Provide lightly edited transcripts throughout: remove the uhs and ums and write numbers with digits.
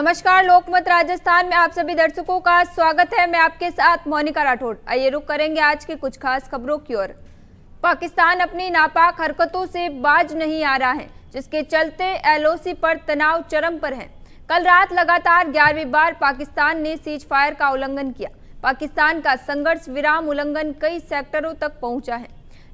नमस्कार, लोकमत राजस्थान में आप सभी दर्शकों का स्वागत है। मैं आपके साथ मोनिका राठौड़। आइए रुक करेंगे आज की कुछ खास खबरों की ओर। पाकिस्तान अपनी नापाक हरकतों से बाज नहीं आ रहा है, जिसके चलते एलओसी पर तनाव चरम पर है। कल रात लगातार 11वीं बार पाकिस्तान ने सीज फायर का उल्लंघन किया। पाकिस्तान का संघर्ष विराम उल्लंघन कई सेक्टरों तक पहुंचा है।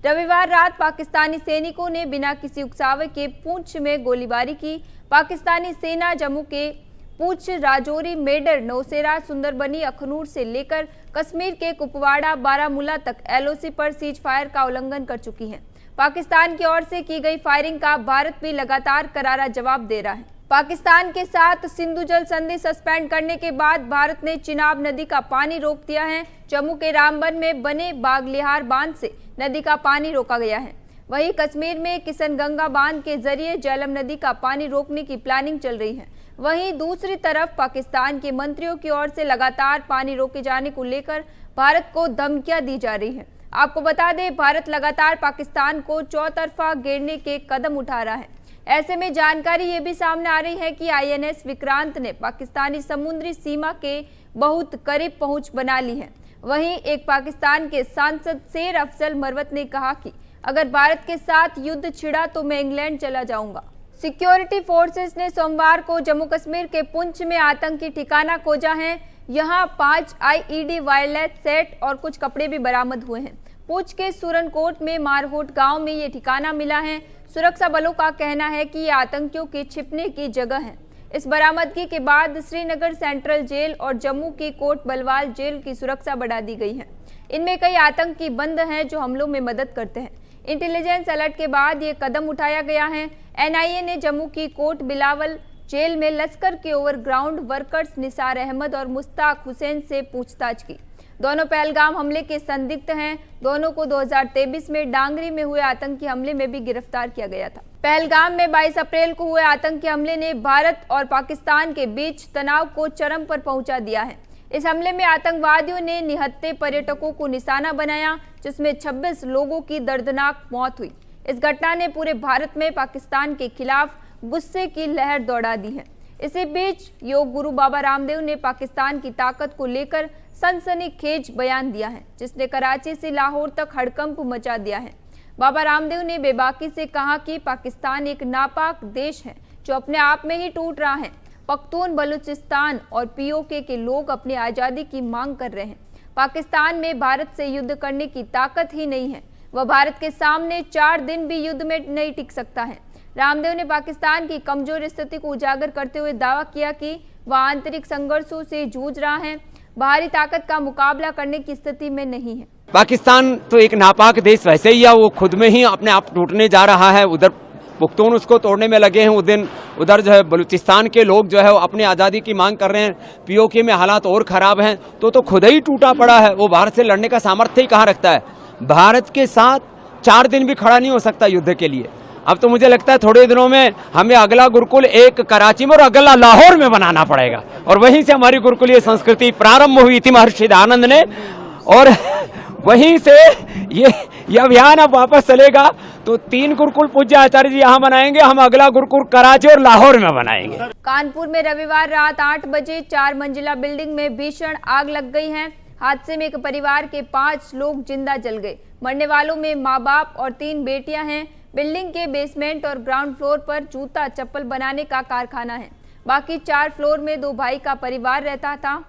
रविवार रात पाकिस्तानी सैनिकों ने बिना किसी उकसावे के पूंछ में गोलीबारी की। पाकिस्तानी सेना जम्मू के पूंछ, राजौरी, मेडर, नौशेरा, सुंदरबनी, अखनूर से लेकर कश्मीर के कुपवाड़ा, बारामूला तक एलओसी पर सीज फायर का उल्लंघन कर चुकी है। पाकिस्तान की ओर से की गई फायरिंग का भारत भी लगातार करारा जवाब दे रहा है। पाकिस्तान के साथ सिंधु जल संधि सस्पेंड करने के बाद भारत ने चिनाब नदी का पानी रोक दिया है। जम्मू के रामबन में बने बागलिहार बांध से नदी का पानी रोका गया है। वहीं कश्मीर में किशनगंगा बांध के जरिए झेलम नदी का पानी रोकने की प्लानिंग चल रही है। वहीं दूसरी तरफ पाकिस्तान के मंत्रियों की ओर से लगातार पानी रोके जाने को लेकर भारत को धमकियां दी जा रही हैं। आपको बता दें, भारत लगातार पाकिस्तान को चौतरफा घेरने के कदम उठा रहा है। ऐसे में जानकारी ये भी सामने आ रही है कि आईएनएस विक्रांत ने पाकिस्तानी समुद्री सीमा के बहुत करीब पहुंच बना ली है। वहीं एक पाकिस्तान के सांसद शेर अफजल मरवत ने कहा कि अगर भारत के साथ युद्ध छिड़ा तो मैं इंग्लैंड चला जाऊंगा। सिक्योरिटी फोर्सेस ने सोमवार को जम्मू कश्मीर के पुंछ में आतंकी ठिकाना खोजा है। यहां 5 आईईडी वायरलेस सेट और कुछ कपड़े भी बरामद हुए हैं। पुंछ के सुरनकोट में मारहोट गांव में ये ठिकाना मिला है। सुरक्षा बलों का कहना है कि ये आतंकियों के छिपने की जगह है। इस बरामदगी के बाद श्रीनगर सेंट्रल जेल और जम्मू की कोट बलवाल जेल की सुरक्षा बढ़ा दी गई है। इनमें कई आतंकी बंद हैं जो हमलों में मदद करते हैं। इंटेलिजेंस अलर्ट के बाद ये कदम उठाया गया है। एनआईए ने जम्मू की कोट बिलावल जेल में लश्कर के ओवरग्राउंड वर्कर्स निसार अहमद और मुश्ताक हुसैन से पूछताछ की। दोनों पहलगाम हमले के संदिग्ध हैं। दोनों को 2023 में डांगरी में हुए आतंकी हमले में भी गिरफ्तार किया गया था। पहलगाम में 22 अप्रैल को हुए आतंकी हमले ने भारत और पाकिस्तान के बीच तनाव को चरम पर पहुंचा दिया है। इस हमले में आतंकवादियों ने निहत्थे पर्यटकों को निशाना बनाया, जिसमें 26 लोगों की दर्दनाक मौत हुई। इस घटना ने पूरे भारत में पाकिस्तान के खिलाफ गुस्से की लहर दौड़ा दी है। इसी बीच योग गुरु बाबा रामदेव ने पाकिस्तान की ताकत को लेकर सनसनीखेज बयान दिया है, जिसने कराची से लाहौर तक हड़कंप मचा दिया है। बाबा रामदेव ने बेबाकी से कहा कि पाकिस्तान एक नापाक देश है जो अपने आप में ही टूट रहा है। पख्तून, बलूचिस्तान और पीओके के लोग अपनी आज़ादी की मांग कर रहे हैं। पाकिस्तान में भारत से युद्ध करने की ताकत ही नहीं है। वह भारत के सामने 4 दिन भी युद्ध में नहीं टिक सकता है। रामदेव ने पाकिस्तान की कमजोर स्थिति को उजागर करते हुए दावा किया कि वह आंतरिक संघर्षों से जूझ रहा है, बाहरी ताकत का मुकाबला करने की स्थिति में नहीं है। पाकिस्तान तो एक नापाक देश वैसे ही है, वो खुद में ही अपने आप टूटने जा रहा है। उधर पुख्तून उसको तोड़ने में लगे हैं, उधर जो है बलूचिस्तान के लोग जो है वो अपनी आज़ादी की मांग कर रहे हैं। पीओके में हालात और ख़राब हैं, तो खुद ही टूटा पड़ा है। वो भारत से लड़ने का सामर्थ्य ही कहाँ रखता है। भारत के साथ 4 दिन भी खड़ा नहीं हो सकता युद्ध के लिए। अब तो मुझे लगता है थोड़े दिनों में हमें अगला गुरुकुल एक कराची में और अगला लाहौर में बनाना पड़ेगा, और वहीं से हमारी गुरुकुलीय संस्कृति प्रारंभ हुई थी महर्षि दयानंद ने, और वहीं से ये अभियान अब वापस चलेगा। तो 3 गुरुकुल पूज्य आचार्य जी यहाँ बनाएंगे, हम अगला गुरुकुल कराची और लाहौर में बनाएंगे। कानपुर में रविवार रात 8 बजे 4 मंजिला बिल्डिंग में भीषण आग लग गई है। हादसे में एक परिवार के 5 लोग जिंदा जल गए। मरने वालों में माँ बाप और 3 बेटियां हैं। बिल्डिंग के बेसमेंट और ग्राउंड फ्लोर पर जूता चप्पल बनाने का कारखाना है। बाकी 4 फ्लोर में 2 भाई का परिवार रहता था।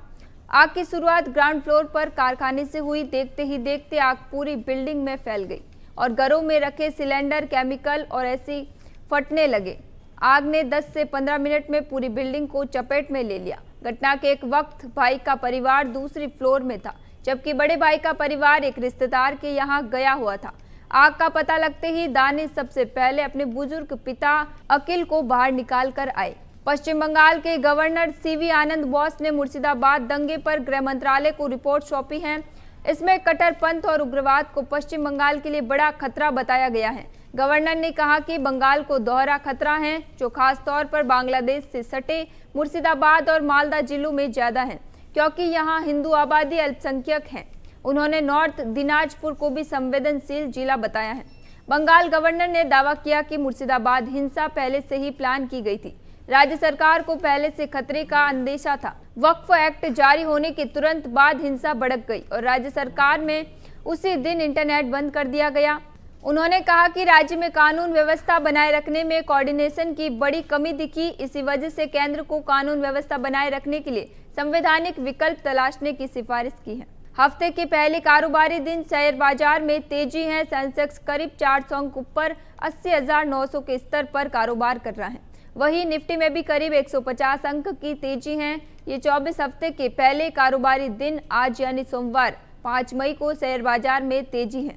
आग की शुरुआत ग्राउंड फ्लोर पर कारखाने से हुई। देखते ही देखते आग पूरी बिल्डिंग में फैल गई और घरों में रखे सिलेंडर, केमिकल और ऐसी फटने लगे। आग ने 10 से 15 मिनट में पूरी बिल्डिंग को चपेट में ले लिया। घटना के एक वक्त भाई का परिवार दूसरी फ्लोर में था, जबकि बड़े भाई का परिवार एक रिश्तेदार के यहाँ गया हुआ था। आग का पता लगते ही दानिश सबसे पहले अपने बुजुर्ग पिता अकिल को बाहर निकाल कर आए। पश्चिम बंगाल के गवर्नर सीवी आनंद बोस ने मुर्शिदाबाद दंगे पर गृह मंत्रालय को रिपोर्ट सौंपी है। इसमें कट्टरपंथ और उग्रवाद को पश्चिम बंगाल के लिए बड़ा खतरा बताया गया है। गवर्नर ने कहा कि बंगाल को दोहरा खतरा है, जो खास तौर पर बांग्लादेश से सटे मुर्शिदाबाद और मालदा जिलों में ज्यादा है, क्योंकि यहाँ हिंदू आबादी अल्पसंख्यक है। उन्होंने नॉर्थ दिनाजपुर को भी संवेदनशील जिला बताया है। बंगाल गवर्नर ने दावा किया कि मुर्शिदाबाद हिंसा पहले से ही प्लान की गई थी। राज्य सरकार को पहले से खतरे का अंदेशा था। वक्फ एक्ट जारी होने के तुरंत बाद हिंसा भड़क गई और राज्य सरकार में उसी दिन इंटरनेट बंद कर दिया गया। उन्होंने कहा कि राज्य में कानून व्यवस्था बनाए रखने में कोऑर्डिनेशन की बड़ी कमी दिखी। इसी वजह से केंद्र को कानून व्यवस्था बनाए रखने के लिए संवैधानिक विकल्प तलाशने की सिफारिश की है। हफ्ते के पहले कारोबारी दिन शेयर बाजार में तेजी है। सेंसेक्स करीब 400 अंक ऊपर 80,900 के स्तर पर कारोबार कर रहा है। वहीं निफ्टी में भी करीब 150 अंक की तेजी है। ये 24 हफ्ते के पहले कारोबारी दिन आज यानी सोमवार 5 मई को शेयर बाजार में तेजी है।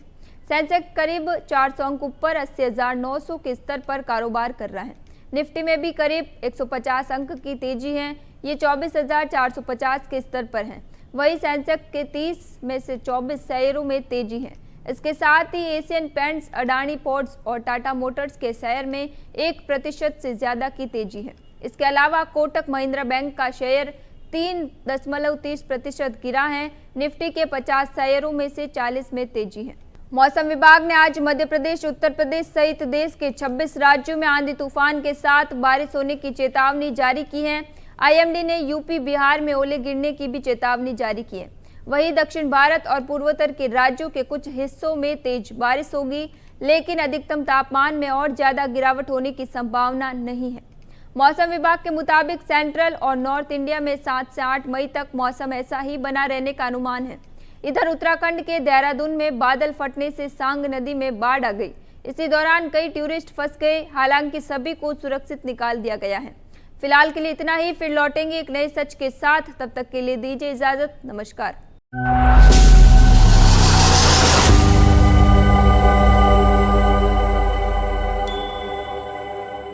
सेंसेक्स करीब 400 अंक ऊपर 80,900 के स्तर पर कारोबार कर रहा है। निफ्टी में भी करीब 150 अंक की तेजी है। ये 24,450 के स्तर पर है। वही सेंसेक्स के 30 में से 24 शेयरों में तेजी है। इसके साथ ही एशियन पेंट्स, अडानी पोर्ट्स और टाटा मोटर्स के शेयर में 1% से ज्यादा की तेजी है। इसके अलावा कोटक महिंद्रा बैंक का शेयर 3.30% गिरा है। निफ्टी के 50 शेयरों में से 40 में तेजी है। मौसम विभाग ने आज मध्य प्रदेश, उत्तर प्रदेश सहित देश के 26 राज्यों में आंधी तूफान के साथ बारिश होने की चेतावनी जारी की है। आईएमडी ने यूपी, बिहार में ओले गिरने की भी चेतावनी जारी की है। वहीं दक्षिण भारत और पूर्वोत्तर के राज्यों के कुछ हिस्सों में तेज बारिश होगी, लेकिन अधिकतम तापमान में और ज्यादा गिरावट होने की संभावना नहीं है। मौसम विभाग के मुताबिक सेंट्रल और नॉर्थ इंडिया में 7 से 8 मई तक मौसम ऐसा ही बना रहने का अनुमान है। इधर उत्तराखंड के देहरादून में बादल फटने से सांग नदी में बाढ़ आ गई। इसी दौरान कई टूरिस्ट फंस गए। हालांकि सभी को सुरक्षित निकाल दिया गया है। फिलहाल के लिए इतना ही। फिर लौटेंगे एक नए सच के साथ। तब तक के लिए दीजिए इजाजत। नमस्कार।